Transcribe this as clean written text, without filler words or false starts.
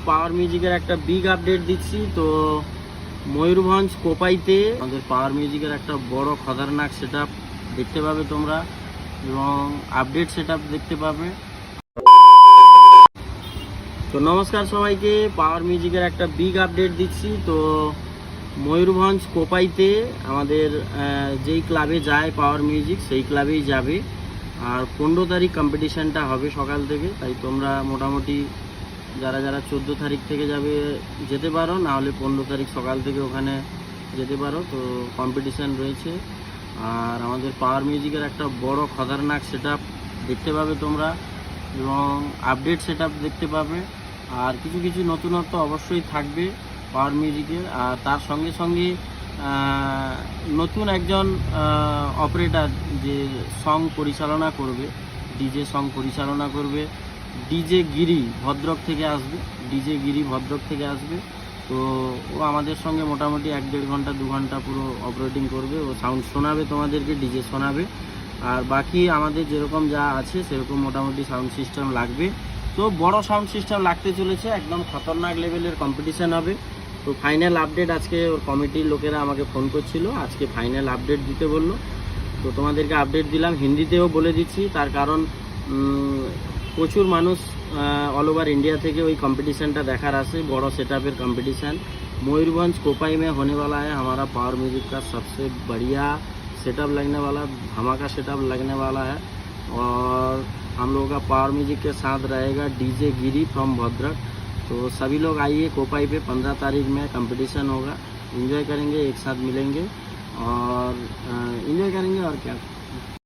পাওয়ার মিউজিকের একটা big update দিচ্ছি। তো ময়ূরভঞ্জ কোপাইতে আমাদের পাওয়ার মিউজিকের একটা বড় খতরনাক সেটআপ দেখতে পাবে তোমরা, এবং আপডেট সেটআপ দেখতে পাবে। তো নমস্কার সবাইকে, পাওয়ার মিউজিকের একটা বিগ আপডেট দিচ্ছি। তো ময়ূরভঞ্জ কোপাইতে আমাদের যেই ক্লাবে যায় পাওয়ার মিউজিক সেই ক্লাবেই যাবে। আর 15 তারিখ কম্পিটিশানটা হবে সকাল থেকে, তাই তোমরা মোটামুটি যারা 14 তারিখ থেকে যাবে যেতে পারো, না হলে 15 তারিখ সকাল থেকে ওখানে যেতে পারো। তো কম্পিটিশান রয়েছে। আর আমাদের পাওয়ার মিউজিকের একটা বড় খতরনাক সেটআপ দেখতে পাবে তোমরা, এবং আপডেট সেটআপ দেখতে পাবে। আর কিছু কিছু নতুনত্ব অবশ্যই থাকবে পাওয়ার মিউজিকের। আর তার সঙ্গে সঙ্গে নতুন একজন অপারেটর যে সং পরিচালনা করবে, ডিজে সং পরিচালনা করবে, ডিজে গিরি ভদ্রক থেকে আসবে। ডিজে গিরি ভদ্রক থেকে আসবে। তো ও আমাদের সঙ্গে মোটামুটি 1-1.5 ঘন্টা 2 ঘন্টা পুরো অপারেটিং করবে। ও সাউন্ড শোনাবে তোমাদেরকে, ডিজে শোনাবে। আর বাকি আমাদের যেরকম যা আছে সেরকম মোটামুটি সাউন্ড সিস্টেম লাগবে। তো বড় সাউন্ড সিস্টেম লাগতে চলেছে, একদম খতরনাক লেভেলের কম্পিটিশান হবে। তো ফাইনাল আপডেট আজকে ওর কমিটির লোকেরা আমাকে ফোন করছিল, আজকে ফাইনাল আপডেট দিতে বললো। তো তোমাদেরকে আপডেট দিলাম, হিন্দিতেও বলে দিচ্ছি। তার কারণ প্রচুর মানুষ ऑल ओवर इंडिया থেকে ওই কম্পিটিশনটা দেখার আসে। বড় সেटअपेर कंपटीशन मयूरभंज कोपाई में होने वाला है। हमारा पावर म्यूजिक का सबसे बढ़िया सेटअप लगने वाला, धमाका सेटअप लगने वाला है। और हम लोगों का पावर म्यूजिक के साथ रहेगा डीजे गिरी फ्रॉम भद्रक। तो सभी लोग आइए कोपाई पे, 15 तारीख में कंपटीशन होगा। एंजॉय करेंगे, एक साथ मिलेंगे और एंजॉय करेंगे और क्या।